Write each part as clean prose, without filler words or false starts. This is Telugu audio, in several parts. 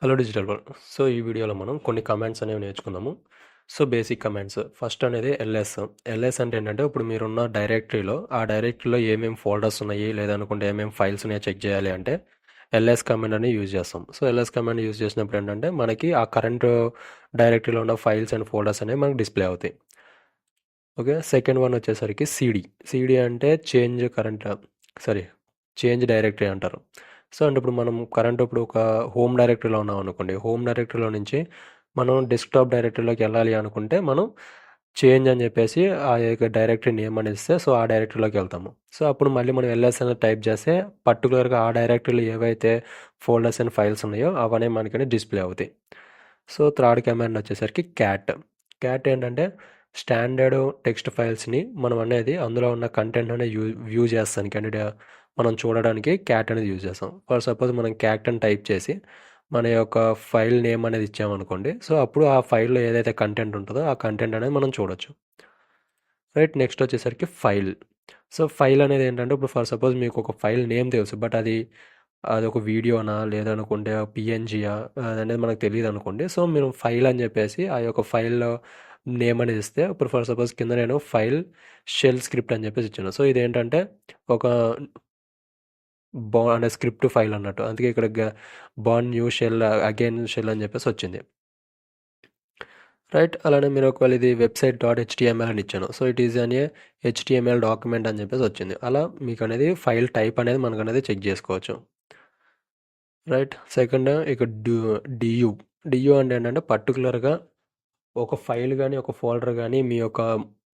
Hello digital world. సో ఈ వీడియోలో మనం కొన్ని కమాండ్స్ అనేవి నేర్చుకుందాము. సో బేసిక్ కమాండ్స్ ఫస్ట్ అనేది ఎల్ఎస్ అంటే ఏంటంటే ఇప్పుడు మీరున్న డైరెక్టరీలో ఆ డైరెక్టరీలో ఏమేమి ఫోల్డర్స్ ఉన్నాయి లేదనుకుంటే ఏమేమి ఫైల్స్ ఉన్నాయో చెక్ చేయాలి అంటే ఎల్ఎస్ కమాండ్ అని యూజ్ చేస్తాం. సో ఎల్ఎస్ కమాండ్ యూజ్ చేసినప్పుడు ఏంటంటే మనకి ఆ కరెంట్ డైరెక్టరీలో ఉన్న ఫైల్స్ అండ్ ఫోల్డర్స్ అనేవి మనకి డిస్ప్లే అవుతాయి. ఓకే, సెకండ్ వన్ వచ్చేసరికి సిడి అంటే చేంజ్ డైరెక్టరీ అంటారు. సో అంటే ఇప్పుడు మనం ఇప్పుడు ఒక హోమ్ డైరెక్టరీలో ఉన్నాం అనుకోండి, హోమ్ డైరెక్టరీలో నుంచి మనం డెస్క్టాప్ డైరెక్టరీలోకి వెళ్ళాలి అనుకుంటే మనం చేంజ్ అని చెప్పేసి ఆ యొక్క డైరెక్టరీ నేమ్ అని ఇస్తే సో ఆ డైరెక్టరీలోకి వెళ్తాము. సో అప్పుడు మళ్ళీ మనం ఎల్ఎస్ అని టైప్ చేస్తే పర్టికులర్గా ఆ డైరెక్టరీలో ఏవైతే ఫోల్డర్స్ అండ్ ఫైల్స్ ఉన్నాయో అవన్నీ మనకి డిస్ప్లే అవుతాయి. సో థర్డ్ కమాండ్ వచ్చేసరికి క్యాట్ ఏంటంటే స్టాండర్డ్ టెక్స్ట్ ఫైల్స్ని మనం అనేది అందులో ఉన్న కంటెంట్ అనేది వ్యూ చేస్తానికి అంటే మనం చూడడానికి క్యాట్ అనేది యూజ్ చేస్తాం. ఫర్ సపోజ్ మనం క్యాట్ అని టైప్ చేసి మన యొక్క ఫైల్ నేమ్ అనేది ఇచ్చామనుకోండి, సో అప్పుడు ఆ ఫైల్లో ఏదైతే కంటెంట్ ఉంటుందో ఆ కంటెంట్ అనేది మనం చూడొచ్చు. రైట్, నెక్స్ట్ వచ్చేసరికి సో ఫైల్ అనేది ఏంటంటే ఇప్పుడు ఫర్ సపోజ్ మీకు ఒక ఫైల్ నేమ్ తెలుసు, బట్ అది ఒక వీడియోనా లేదనుకుంటే పిఎన్జియా అనేది మనకు తెలియదు అనుకోండి. సో మీరు ఫైల్ అని చెప్పేసి ఆ యొక్క ఫైల్లో నేమ్ అనేది ఇస్తే ఇప్పుడు ఫర్ సపోజ్ కింద నేను ఫైల్ షెల్ స్క్రిప్ట్ అని చెప్పేసి ఇచ్చాను. సో ఇదేంటంటే ఒక అంటే స్క్రిప్ట్ ఫైల్ అన్నట్టు, అందుకే ఇక్కడ బాన్ న్యూ షెల్ అగైన్ షెల్ అని చెప్పేసి వచ్చింది. రైట్, అలానే మీరు ఒకవేళ ఇది వెబ్సైట్ .html అని ఇచ్చాను, సో ఇట్ ఈజ్ అని HTML డాక్యుమెంట్ అని చెప్పేసి వచ్చింది. అలా మీకు అనేది ఫైల్ టైప్ అనేది మనకు అనేది చెక్ చేసుకోవచ్చు. రైట్, సెకండ్ ఇక డియు అంటే ఏంటంటే పర్టికులర్గా ఒక ఫైల్ కానీ ఒక ఫోల్డర్ కానీ మీ యొక్క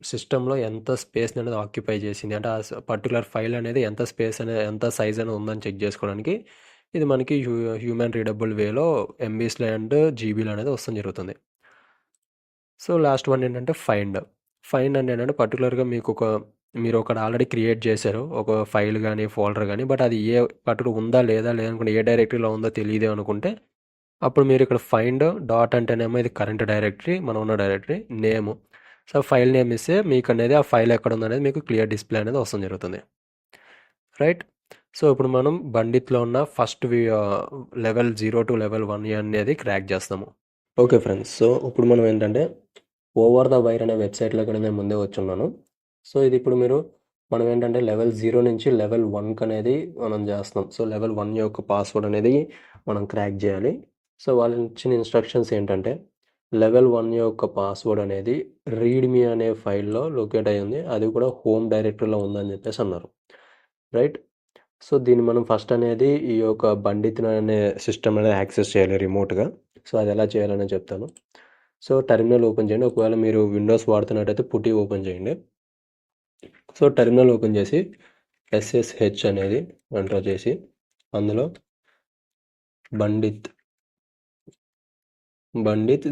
సిస్టంలో ఎంత స్పేస్ అనేది ఆక్యుపై చేసింది అంటే ఆ పర్టికులర్ ఫైల్ అనేది ఎంత స్పేస్ అనేది ఎంత సైజ్ అనేది ఉందని చెక్ చేసుకోవడానికి ఇది మనకి హ్యూమన్ రీడబుల్ వేలో ఎంబీస్లో అండ్ జీబీలో అనేది వస్తుంది జరుగుతుంది. సో లాస్ట్ వన్ ఏంటంటే ఫైండ్ అంటే ఏంటంటే పర్టికులర్గా మీరు ఒకటి ఆల్రెడీ క్రియేట్ చేశారు ఒక ఫైల్ కానీ ఫోల్డర్ కానీ, బట్ అది ఏ పర్టికులర్ ఉందా లేదా లేదనుకుంటే ఏ డైరెక్టరీలో ఉందో తెలియదు అనుకుంటే అప్పుడు మీరు ఇక్కడ ఫైండ్ డాట్ అంటేనేమో ఇది కరెంట్ డైరెక్టరీ మనం ఉన్న directory name, so file name ఇస్తే మీకు అనేది ఆ ఫైల్ ఎక్కడ ఉందనేది మీకు క్లియర్ డిస్ప్లే అనేది వస్తుంది జరుగుతుంది. రైట్, సో ఇప్పుడు మనం బండిత్లో ఉన్న ఫస్ట్ లెవెల్ 0 to లెవెల్ 1 అనేది క్రాక్ చేస్తాము. ఓకే ఫ్రెండ్స్, సో ఇప్పుడు మనం ఏంటంటే ఓవర్ ద వైర్ అనే వెబ్సైట్లోకి నేను ముందే వచ్చున్నాను. సో ఇది ఇప్పుడు మనం ఏంటంటే లెవెల్ 0 నుంచి లెవెల్ 1 అనేది మనం చేస్తాం. సో లెవెల్ 1 యొక్క పాస్వర్డ్ అనేది మనం క్రాక్ చేయాలి. సో వాళ్ళు ఇచ్చిన ఇన్స్ట్రక్షన్స్ ఏంటంటే లెవెల్ 1 యొక్క పాస్వర్డ్ అనేది రీడ్మీ అనే ఫైల్లో లొకేట్ అయ్యి ఉంది, అది కూడా హోమ్ డైరెక్టరీలో ఉందని చెప్పేసి అన్నారు. రైట్, సో దీన్ని మనం ఫస్ట్ అనేది ఈ యొక్క బండిత్ అనే సిస్టమ్ అనేది యాక్సెస్ చేయాలి రిమోట్గా. సో అది ఎలా చేయాలని చెప్తాను. సో టెర్మినల్ ఓపెన్ చేయండి, ఒకవేళ మీరు విండోస్ వాడుతున్నట్టయితే పుట్టి ఓపెన్ చేయండి. సో టెర్మినల్ ఓపెన్ చేసి SSH అనేది ఎంటర్ చేసి అందులో బండిత్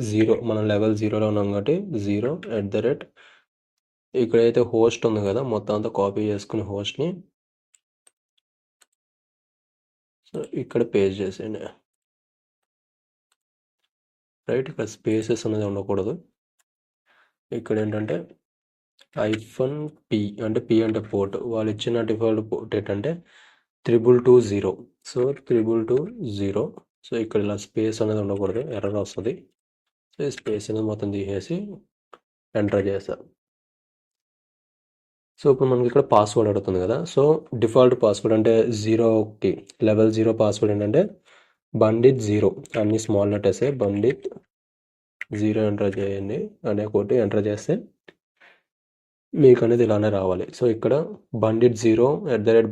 0 మనం లెవెల్ 0లో ఉన్నాం కాబట్టి 0 ఇక్కడైతే హోస్ట్ ఉంది కదా మొత్తం అంతా కాపీ చేసుకుని హోస్ట్ని సో ఇక్కడ పేస్ట్ చేసేయండి. రైట్, ఇక్కడ స్పేసెస్ అనేది ఉండకూడదు. ఇక్కడ ఏంటంటే -P అంటే P అంటే పోర్ట్, వాళ్ళు ఇచ్చిన డిఫాల్ట్ పోర్ట్ ఏంటంటే 220. సో 220. సో ఇక్కడ ఇలా స్పేస్ అనేది ఉండకూడదు, ఎర్రర్ వస్తుంది. సో ఈ స్పేస్ అనేది మొత్తం తీసేసి ఎంటర్ చేస్తాం. సో ఇప్పుడు మనకి ఇక్కడ పాస్వర్డ్ అడుగుతుంది కదా, సో డిఫాల్ట్ పాస్వర్డ్ అంటే 01 లెవెల్ 0 పాస్వర్డ్ ఏంటంటే బండిత్ 0 అన్ని స్మాల్ లెటర్స్ బండిత్ 0 ఎంటర్ చేయండి అనే ఒకటి ఎంటర్ చేస్తే మీకు అనేది ఇలానే రావాలి. సో ఇక్కడ బండిత్ 0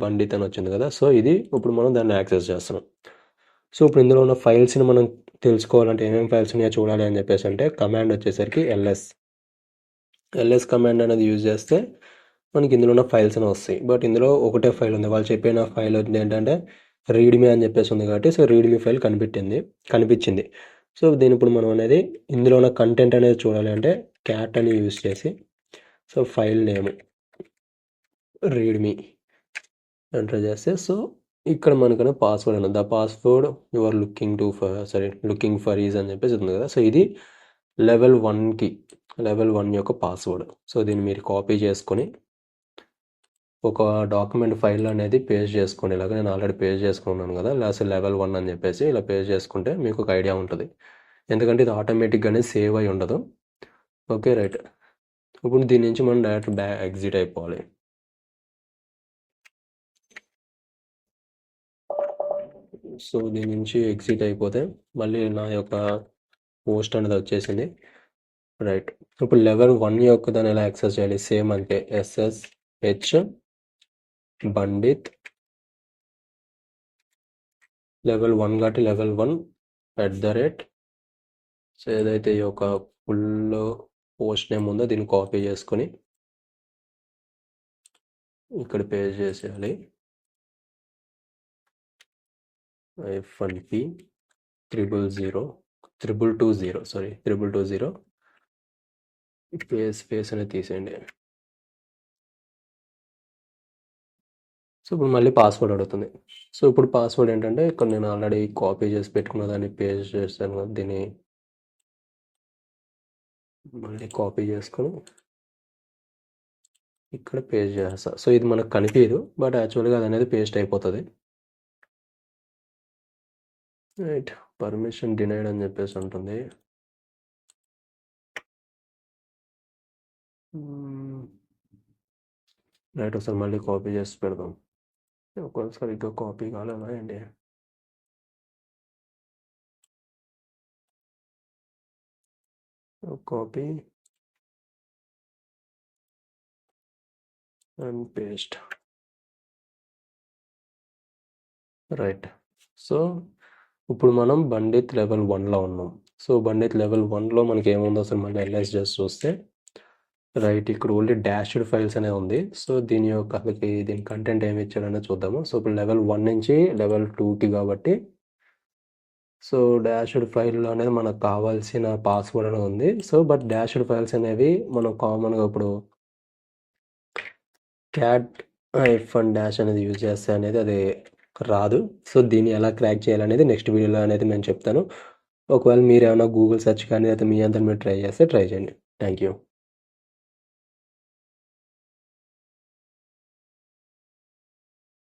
బండిత్ అని వచ్చింది కదా, సో ఇది ఇప్పుడు మనం దాన్ని యాక్సెస్ చేస్తున్నాం. సో ఇప్పుడు ఇందులో ఉన్న ఫైల్స్ని మనం తెలుసుకోవాలంటే ఏమేమి ఫైల్స్ ఉన్నాయో చూడాలి అని చెప్పేసి అంటే కమాండ్ వచ్చేసరికి ఎల్ఎస్ కమాండ్ అనేది యూజ్ చేస్తే మనకి ఇందులో ఉన్న ఫైల్స్ అని వస్తాయి. బట్ ఇందులో ఒకటే ఫైల్ ఉంది, వాళ్ళు చెప్పిన ఫైల్ ఏంటంటే రీడ్మీ అని చెప్పేసి ఉంది కాబట్టి సో రీడ్మీ ఫైల్ కనిపించింది. సో దీని ఇప్పుడు మనం అనేది ఇందులో ఉన్న కంటెంట్ అనేది చూడాలి అంటే క్యాట్ అని యూజ్ చేసి so file name readme enter చేస్తే సో ఇక్కడ మనకనే పాస్వర్డ్ అనేది the password your looking for is అని చెప్పేసి ఉంది కదా, సో ఇది లెవెల్ 1 యొక్క పాస్వర్డ్. సో దీన్ని మీరు కాపీ చేసుకొని ఒక డాక్యుమెంట్ ఫైల్ అనేది పేస్ట్ చేసుకోండి. ఇలాగ నేను ఆల్రెడీ పేస్ట్ చేసుకున్నాను కదా, లాస్ట్ లెవెల్ 1 అని చెప్పేసి ఇలా పేస్ట్ చేసుకుంటే మీకు ఒక ఐడియా ఉంటుంది. ఎందుకంటే ఇది ఆటోమేటిక్గానే సేవ్ అయి ఉండదు. Okay right. ఇప్పుడు దీని నుంచి మనం డైరెక్ట్ ఎగ్జిట్ అయిపోవాలి. సో దీని నుంచి ఎగ్జిట్ అయిపోతే మళ్ళీ నా యొక్క పోస్ట్ అనేది వచ్చేసింది. రైట్. ఇప్పుడు లెవెల్ 1 యొక్క దాన్ని ఎలా యాక్సెస్ చేయాలి? సేమ్ అంతే, SSH పండిత్ లెవెల్ 1 కాబట్టి లెవెల్ 1 సో ఏదైతే ఈ యొక్క ఫుల్ పోస్ట్ నేమ్ ఉందో దీన్ని కాపీ చేసుకొని ఇక్కడ పేస్ట్ చేసేయాలి. -P 220 స్పేస్ అనేది తీసేయండి. సో ఇప్పుడు మళ్ళీ పాస్వర్డ్ అడుగుతుంది. సో ఇప్పుడు పాస్వర్డ్ ఏంటంటే ఇక్కడ నేను ఆల్రెడీ కాపీ చేసి పెట్టుకున్న దాన్ని పేస్ట్ చేస్తాను కదా, దీన్ని మళ్ళీ కాపీ చేసుకొని ఇక్కడ పేస్ట్ చేస్తా. సో ఇది మనకు కనిపించదు, బట్ యాక్చువల్గా అది అనేది పేస్ట్ అయిపోతుంది. రైట్. పర్మిషన్ డినైడ్ అని చెప్పేసి ఉంటుంది. రైట్. ఒకసారి మళ్ళీ కాపీ చేసి పెడదాం. ఒక్కొక్కసారి ఇంకా కాపీ కాలేదా అండి? Copy and paste. Right. So ఇప్పుడు మనం పండిత్ లెవెల్ 1లో ఉన్నాం. సో పండిత్ లెవెల్ 1లో మనకి ఏముందో అసలు మళ్ళీ ఎల్ఎస్ జస్ట్ చూస్తే రైట్, ఇక్కడ ఓన్లీ డాష్డ్ ఫైల్స్ అనే ఉంది. సో దీని యొక్క దీని కంటెంట్ ఏమి ఇచ్చాడనే చూద్దాము. సో ఇప్పుడు లెవెల్ 1 నుంచి లెవెల్ 2కి కాబట్టి సో డాష్డ్ ఫైల్ అనేది మనకు కావాల్సిన పాస్వర్డ్ అనేది ఉంది. సో బట్ డాష్డ్ ఫైల్స్ అనేవి మనం కామన్గా ఇప్పుడు క్యాట్ -డాష్ అనేది యూజ్ చేస్తే అనేది అది రాదు. సో దీన్ని ఎలా క్రాక్ చేయాలనేది నెక్స్ట్ వీడియోలో అనేది నేను చెప్తాను. ఒకవేళ మీరు ఏమైనా గూగుల్ సెర్చ్ కానీ అయితే మీ అంతా మీరు ట్రై చేస్తే ట్రై చేయండి. Thank you.